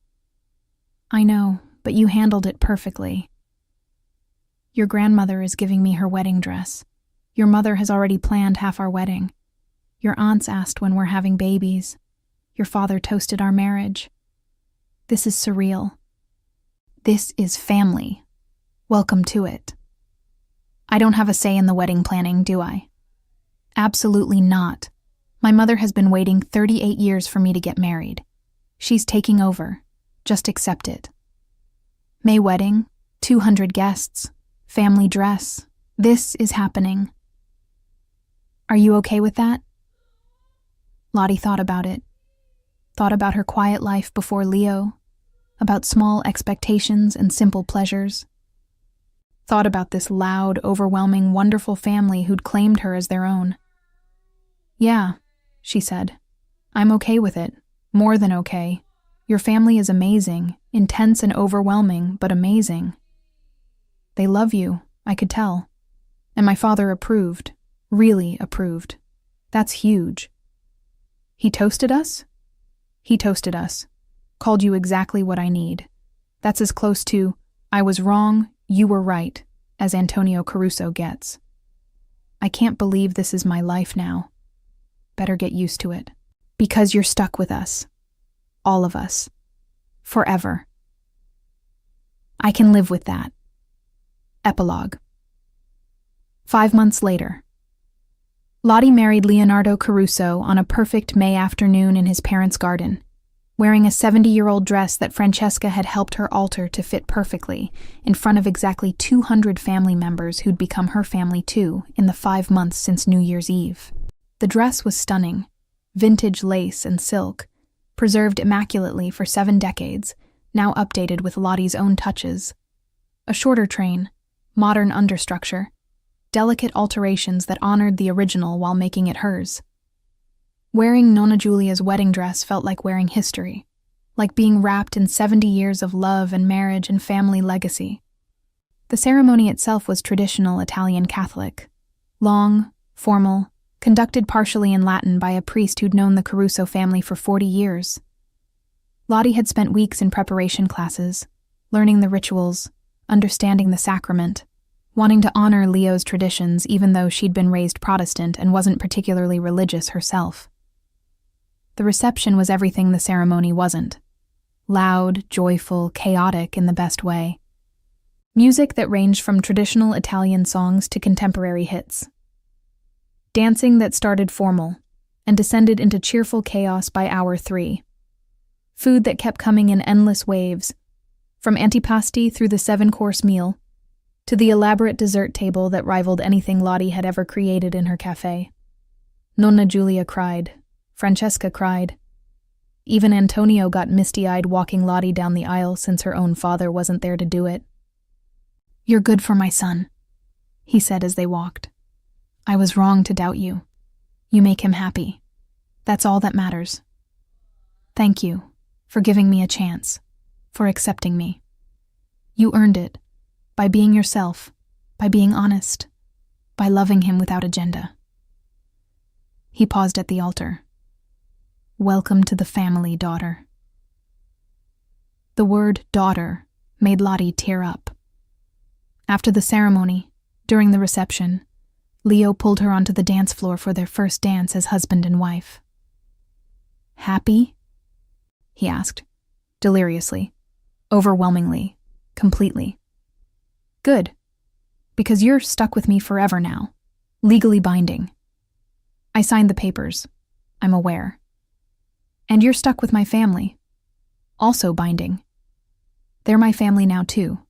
A: I know, but you handled it perfectly. Your grandmother is giving me her wedding dress. Your mother has already planned half our wedding. Your aunts asked when we're having babies. Your father toasted our marriage. This is surreal. This is family. Welcome to it. I don't have a say in the wedding planning, do I? Absolutely not. My mother has been waiting 38 years for me to get married. She's taking over. Just accept it. May wedding, 200 guests, family dress. This is happening. Are you okay with that? Lottie thought about it. Thought about her quiet life before Leo, about small expectations and simple pleasures. Thought about this loud, overwhelming, wonderful family who'd claimed her as their own. Yeah, she said. I'm okay with it. More than okay. Your family is amazing, intense and overwhelming, but amazing. They love you, I could tell. And my father approved. Really approved. That's huge. He toasted us? He toasted us. Called you exactly what I need. That's as close to, I was wrong, you were right, as Antonio Caruso gets. I can't believe this is my life now. Better get used to it. Because you're stuck with us. All of us. Forever. I can live with that. Epilogue. 5 months later. Lottie married Leonardo Caruso on a perfect May afternoon in his parents' garden, wearing a 70-year-old dress that Francesca had helped her alter to fit perfectly in front of exactly 200 family members who'd become her family too in the 5 months since New Year's Eve. The dress was stunning, vintage lace and silk, preserved immaculately for 7 decades, now updated with Lottie's own touches. A shorter train, modern understructure, delicate alterations that honored the original while making it hers. Wearing Nonna Giulia's wedding dress felt like wearing history, like being wrapped in 70 years of love and marriage and family legacy. The ceremony itself was traditional Italian Catholic, long, formal, conducted partially in Latin by a priest who'd known the Caruso family for 40 years. Lottie had spent weeks in preparation classes, learning the rituals, understanding the sacrament, wanting to honor Leo's traditions even though she'd been raised Protestant and wasn't particularly religious herself. The reception was everything the ceremony wasn't. Loud, joyful, chaotic in the best way. Music that ranged from traditional Italian songs to contemporary hits. Dancing that started formal and descended into cheerful chaos by hour 3. Food that kept coming in endless waves, from antipasti through the 7-course meal to the elaborate dessert table that rivaled anything Lottie had ever created in her cafe. Nonna Giulia cried. Francesca cried. Even Antonio got misty-eyed walking Lottie down the aisle since her own father wasn't there to do it. You're good for my son, he said as they walked. I was wrong to doubt you. You make him happy. That's all that matters. Thank you for giving me a chance, for accepting me. You earned it, by being yourself, by being honest, by loving him without agenda. He paused at the altar. Welcome to the family, daughter. The word daughter made Lottie tear up. After the ceremony, during the reception, Leo pulled her onto the dance floor for their first dance as husband and wife. Happy? He asked, deliriously, overwhelmingly, completely. Good, because you're stuck with me forever now, legally binding. I signed the papers, I'm aware. And you're stuck with my family, also binding. They're my family now too.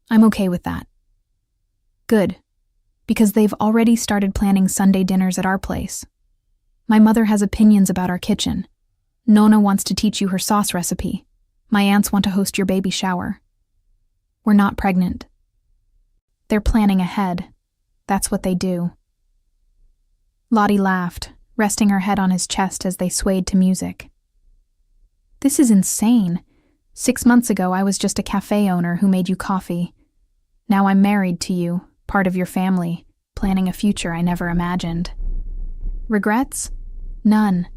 A: I'm okay with that. Good, because they've already started planning Sunday dinners at our place. My mother has opinions about our kitchen. Nonna wants to teach you her sauce recipe. My aunts want to host your baby shower. We're not pregnant. They're planning ahead. That's what they do. Lottie laughed, resting her head on his chest as they swayed to music. This is insane. 6 months ago, I was just a cafe owner who made you coffee. Now I'm married to you, part of your family, planning a future I never imagined. Regrets? None.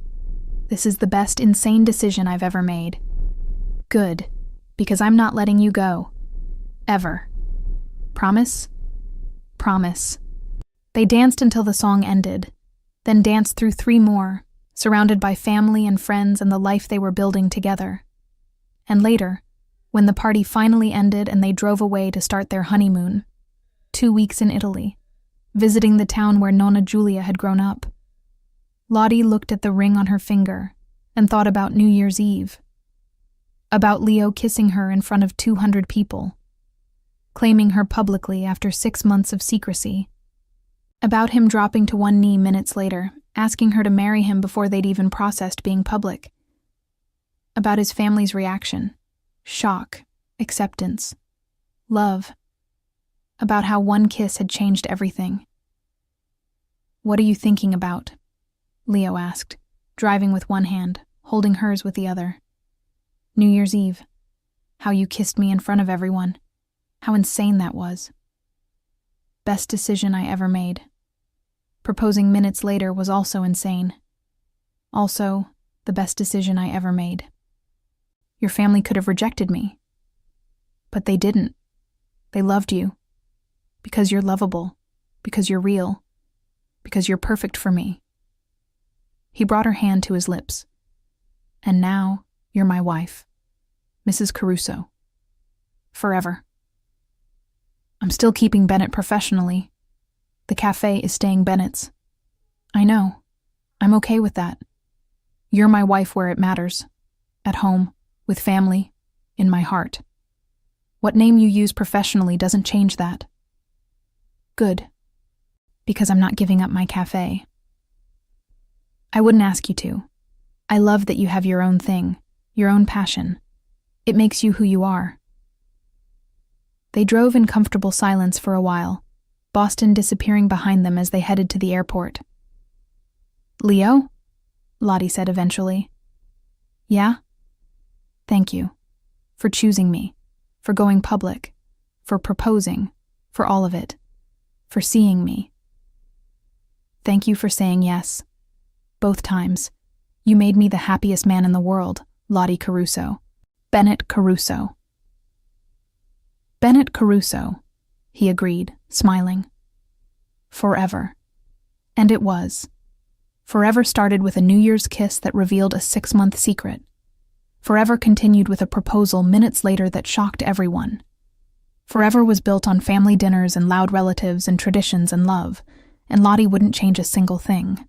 A: This is the best insane decision I've ever made. Good, because I'm not letting you go. Ever. Promise? Promise. They danced until the song ended, then danced through 3 more, surrounded by family and friends and the life they were building together. And later, when the party finally ended and they drove away to start their honeymoon, 2 weeks in Italy, visiting the town where Nonna Giulia had grown up, Lottie looked at the ring on her finger and thought about New Year's Eve, about Leo kissing her in front of 200 people, claiming her publicly after 6 months of secrecy, about him dropping to one knee minutes later, asking her to marry him before they'd even processed being public, about his family's reaction, shock, acceptance, love, about how one kiss had changed everything. What are you thinking about? Leo asked, driving with one hand, holding hers with the other. New Year's Eve. How you kissed me in front of everyone. How insane that was. Best decision I ever made. Proposing minutes later was also insane. Also, the best decision I ever made. Your family could have rejected me. But they didn't. They loved you. Because you're lovable. Because you're real. Because you're perfect for me. He brought her hand to his lips. And now, you're my wife, Mrs. Caruso. Forever. I'm still keeping Bennett professionally. The cafe is staying Bennett's. I know. I'm okay with that. You're my wife where it matters. At home, with family, in my heart. What name you use professionally doesn't change that. Good. Because I'm not giving up my cafe. I wouldn't ask you to. I love that you have your own thing, your own passion. It makes you who you are. They drove in comfortable silence for a while, Boston disappearing behind them as they headed to the airport. Leo? Lottie said eventually. Yeah? Thank you. For choosing me. For going public. For proposing. For all of it. For seeing me. Thank you for saying yes. Both times. You made me the happiest man in the world, Lottie Caruso. Bennett Caruso. Bennett Caruso, he agreed, smiling. Forever. And it was. Forever started with a New Year's kiss that revealed a 6-month secret. Forever continued with a proposal minutes later that shocked everyone. Forever was built on family dinners and loud relatives and traditions and love, and Lottie wouldn't change a single thing.